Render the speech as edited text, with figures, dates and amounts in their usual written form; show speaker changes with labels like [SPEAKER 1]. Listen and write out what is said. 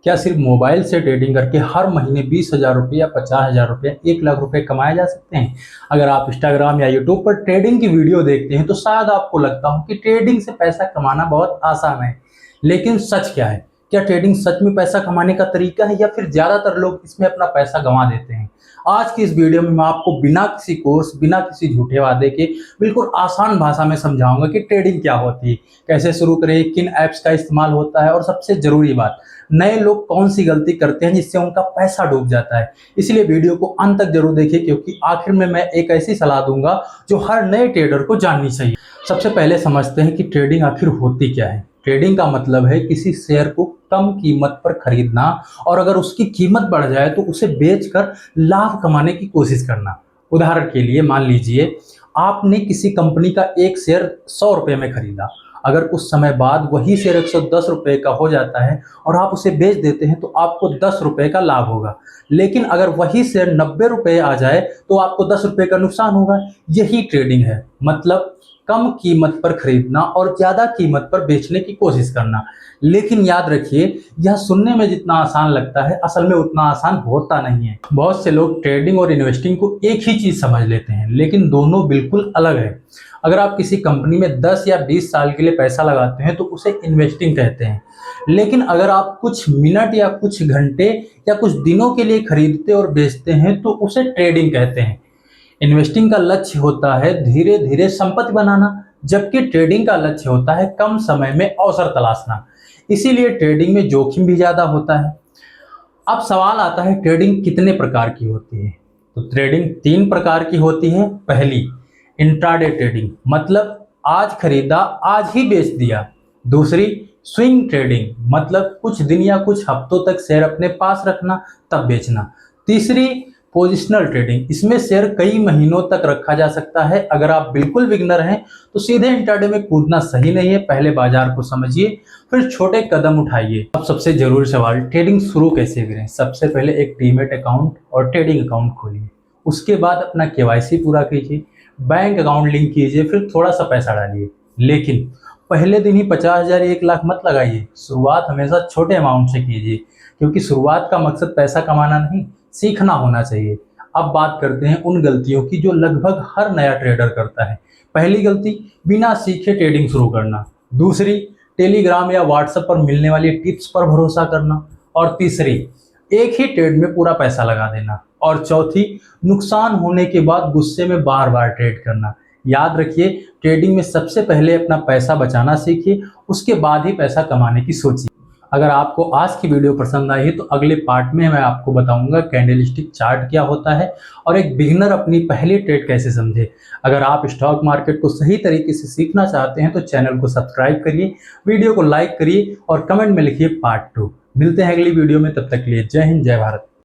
[SPEAKER 1] क्या सिर्फ मोबाइल से ट्रेडिंग करके हर महीने 20,000 रुपये या 50,000 रुपये 1 लाख रुपये कमाए जा सकते हैं? अगर आप इंस्टाग्राम या यूट्यूब पर ट्रेडिंग की वीडियो देखते हैं तो शायद आपको लगता हो कि ट्रेडिंग से पैसा कमाना बहुत आसान है, लेकिन सच क्या है? क्या ट्रेडिंग सच में पैसा कमाने का तरीका है या फिर ज़्यादातर लोग इसमें अपना पैसा गंवा देते हैं? आज की इस वीडियो में मैं आपको बिना किसी कोर्स, बिना किसी झूठे वादे के बिल्कुल आसान भाषा में समझाऊंगा कि ट्रेडिंग क्या होती है, कैसे शुरू करें, किन ऐप्स का इस्तेमाल होता है और सबसे ज़रूरी बात, नए लोग कौन सी गलती करते हैं जिससे उनका पैसा डूब जाता है। इसलिए वीडियो को अंत तक जरूर देखिए, क्योंकि आखिर में मैं एक ऐसी सलाह दूंगा जो हर नए ट्रेडर को जाननी चाहिए। सबसे पहले समझते हैं कि ट्रेडिंग आखिर होती क्या है। ट्रेडिंग का मतलब है किसी शेयर को कम कीमत पर खरीदना और अगर उसकी कीमत बढ़ जाए तो उसे बेचकर लाभ कमाने की कोशिश करना। उदाहरण के लिए मान लीजिए आपने किसी कंपनी का एक शेयर 100 रुपये में खरीदा। अगर कुछ समय बाद वही शेयर 110 रुपये का हो जाता है और आप उसे बेच देते हैं तो आपको 10 रुपये का लाभ होगा। लेकिन अगर वही शेयर 90 रुपये आ जाए तो आपको 10 रुपये का नुकसान होगा। यही ट्रेडिंग है, मतलब कम कीमत पर खरीदना और ज़्यादा कीमत पर बेचने की कोशिश करना। लेकिन याद रखिए, यह सुनने में जितना आसान लगता है असल में उतना आसान होता नहीं है। बहुत से लोग ट्रेडिंग और इन्वेस्टिंग को एक ही चीज़ समझ लेते हैं, लेकिन दोनों बिल्कुल अलग है। अगर आप किसी कंपनी में 10 या 20 साल के लिए पैसा लगाते हैं तो उसे इन्वेस्टिंग कहते हैं। लेकिन अगर आप कुछ मिनट या कुछ घंटे या कुछ दिनों के लिए खरीदते और बेचते हैं तो उसे ट्रेडिंग कहते हैं। इन्वेस्टिंग का लक्ष्य होता है धीरे धीरे संपत्ति बनाना, जबकि ट्रेडिंग का लक्ष्य होता है कम समय में अवसर तलाशना। इसीलिए ट्रेडिंग में जोखिम भी ज़्यादा होता है। अब सवाल आता है, ट्रेडिंग कितने प्रकार की होती है? तो ट्रेडिंग 3 प्रकार की होती है। पहली, इंट्राडे ट्रेडिंग, मतलब आज खरीदा आज ही बेच दिया। दूसरी, स्विंग ट्रेडिंग, मतलब कुछ दिन या कुछ हफ्तों तक शेयर अपने पास रखना तब बेचना। तीसरी, पोजिशनल ट्रेडिंग, इसमें शेयर कई महीनों तक रखा जा सकता है। अगर आप बिल्कुल बिगनर हैं तो सीधे इंट्राडे में कूदना सही नहीं है, पहले बाजार को समझिए फिर छोटे कदम उठाइए। अब सबसे जरूरी सवाल, ट्रेडिंग शुरू कैसे करें? सबसे पहले एक डीमैट अकाउंट और ट्रेडिंग अकाउंट खोलिए। उसके बाद अपना केवाईसी पूरा कीजिए, बैंक अकाउंट लिंक कीजिए, फिर थोड़ा सा पैसा डालिए। लेकिन पहले दिन ही 50,000 1 लाख मत लगाइए। शुरुआत हमेशा छोटे अमाउंट से कीजिए, क्योंकि शुरुआत का मकसद पैसा कमाना नहीं, सीखना होना चाहिए। अब बात करते हैं उन गलतियों की जो लगभग हर नया ट्रेडर करता है। पहली गलती, बिना सीखे ट्रेडिंग शुरू करना। दूसरी, टेलीग्राम या व्हाट्सएप पर मिलने वाली टिप्स पर भरोसा करना। और तीसरी, एक ही ट्रेड में पूरा पैसा लगा देना। और चौथी, नुकसान होने के बाद गुस्से में बार बार ट्रेड करना। याद रखिए, ट्रेडिंग में सबसे पहले अपना पैसा बचाना सीखिए, उसके बाद ही पैसा कमाने की सोचिए। अगर आपको आज की वीडियो पसंद आई है तो अगले पार्ट में मैं आपको बताऊंगा कैंडलस्टिक चार्ट क्या होता है और एक बिगिनर अपनी पहली ट्रेड कैसे समझे। अगर आप स्टॉक मार्केट को सही तरीके से सीखना चाहते हैं तो चैनल को सब्सक्राइब करिए, वीडियो को लाइक करिए और कमेंट में लिखिए पार्ट 2। मिलते हैं अगली वीडियो में, तब तक के लिए जय हिंद, जय भारत।